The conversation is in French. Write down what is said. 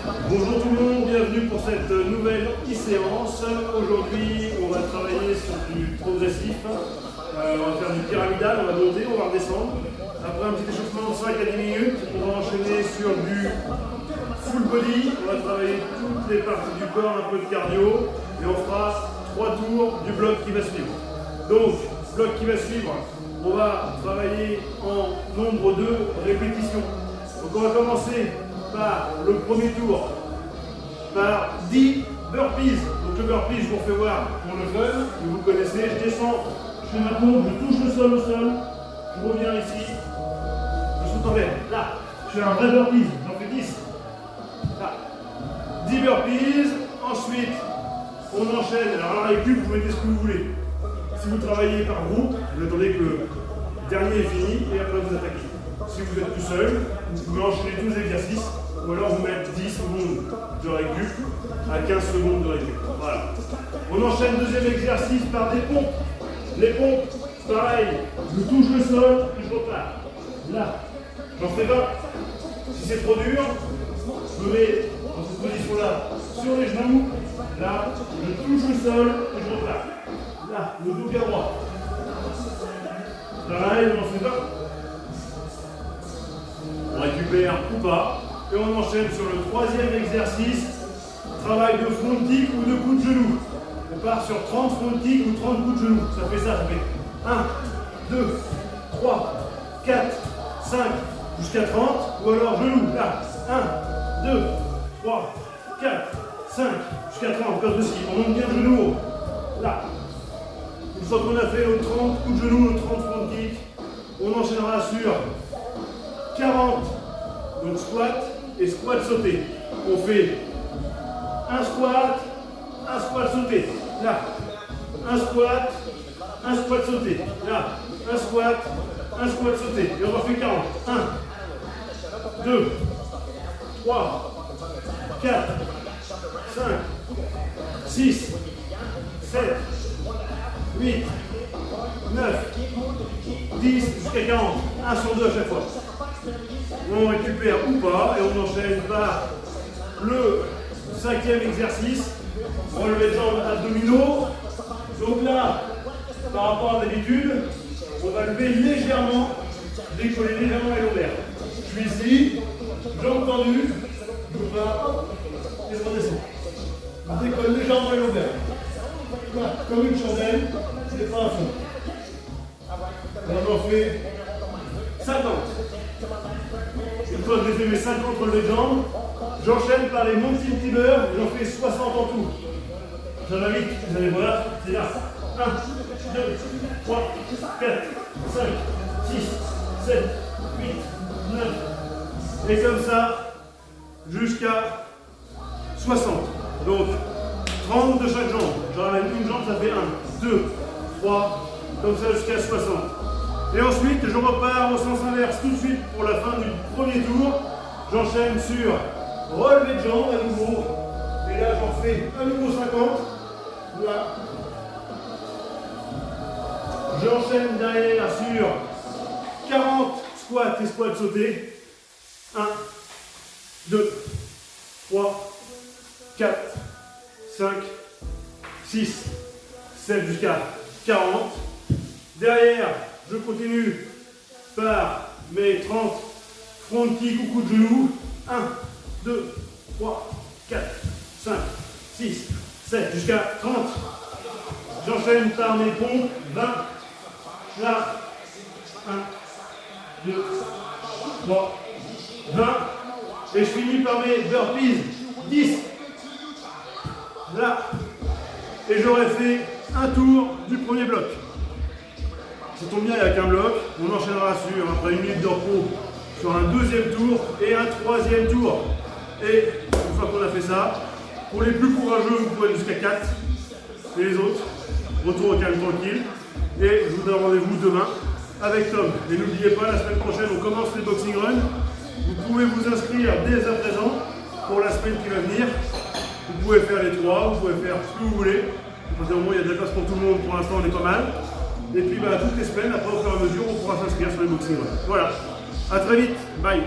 Bonjour tout le monde, bienvenue pour cette nouvelle e-séance. Aujourd'hui, on va travailler sur du progressif. On va faire du pyramidal, on va monter, on va redescendre. Après un petit échauffement de 5 à 10 minutes, on va enchaîner sur du full body. On va travailler toutes les parties du corps, un peu de cardio. Et on fera 3 tours du bloc qui va suivre. Donc, bloc qui va suivre, on va travailler en nombre de répétitions. Donc on va commencer par le premier tour, par 10 burpees. Donc le burpee, je vous refais voir pour le fun, que vous connaissez. Je descends, je fais ma pompe, je touche le sol, je reviens ici, je saute en l'air. Là, je fais un vrai burpee, j'en fais 10. Là, 10 burpees. Ensuite, on enchaîne. Alors là, avec cube, vous mettez ce que vous voulez. Si vous travaillez par groupe, vous attendez que le dernier est fini et après vous attaquez. Si vous êtes tout seul, vous pouvez enchaîner tous les exercices ou alors vous mettre 10 secondes de récup à 15 secondes de récup. Voilà. On enchaîne deuxième exercice par des pompes. Les pompes, pareil, je touche le sol et je repars. Là, j'en fais 20. Si c'est trop dur, je me mets dans cette position-là sur les genoux. Là, je touche le sol et je repars. Là, le dos bien droit. Pareil, on en fait 20. On récupère ou pas. Et on enchaîne sur le troisième exercice. Travail de front kick ou de coup de genou. On part sur 30 front kick ou 30 coups de genou. Ça fait 1, 2, 3, 4, 5, jusqu'à 30. Ou alors genou. Là, 1, 2, 3, 4, 5, jusqu'à 30. Comme ceci. On monte bien le genou haut. Là. Une fois qu'on a fait nos 30 coups de genou, nos 30 front kick, on enchaînera sur 40, donc squat et squat sauté. On fait un squat sauté. Là, un squat sauté. Là, un squat sauté. Et on en fait 40. 1, 2, 3, 4, 5, 6, 7, 8, 9, 10, jusqu'à 40. 1 sur 2 à chaque fois. On récupère ou pas et on enchaîne par le cinquième exercice. Relevé de jambes abdominaux. Donc là, par rapport à d'habitude, on va lever légèrement, décoller légèrement les lombaires. Je suis ici, jambes tendues, je pars et je redescends. Je décolle légèrement les lombaires. Là, comme une chandelle, c'est pas un fond. On en fait 50. Une fois que j'ai fait mes 50 relevés de jambes, j'enchaîne par les mountain climbers, j'en fais 60 en tout. Ça va vite, vous allez voir, c'est là. 1, 2, 3, 4, 5, 6, 7, 8, 9. Et comme ça, jusqu'à 60. Donc, 30 de chaque jambe. Je ramène une jambe, ça fait 1, 2, 3, comme ça jusqu'à 60. Et ensuite, je repars au sens inverse tout de suite pour la fin du premier tour. J'enchaîne sur relevé de jambes à nouveau. Et là, j'en fais à nouveau 50. Là. J'enchaîne derrière sur 40 squats et squats sautés. 1, 2, 3, 4, 5, 6, 7 jusqu'à 40. Derrière, je continue par mes 30 front kick ou coup de genou. 1, 2, 3, 4, 5, 6, 7 jusqu'à 30. J'enchaîne par mes pompes. 20. Là. 1, 2, 3, 20. Et je finis par mes burpees. 10. Là. Et j'aurais fait un tour du premier bloc. Ça tombe bien, il n'y a qu'un bloc. On enchaînera sur, après une minute de repos, sur un deuxième tour et un troisième tour. Et une fois qu'on a fait ça, pour les plus courageux, vous pouvez aller jusqu'à 4. Et les autres, retour au calme tranquille. Et je vous donne rendez-vous demain avec Tom. Et n'oubliez pas, la semaine prochaine, on commence les boxing runs. Vous pouvez vous inscrire dès à présent pour la semaine qui va venir. Vous pouvez faire les 3, vous pouvez faire ce que vous voulez. À partir du moment où il y a de la place pour tout le monde, pour l'instant on est pas mal. Et puis toutes les semaines, après au fur et à mesure, on pourra s'inscrire sur les boxing runs. Voilà, à très vite, bye.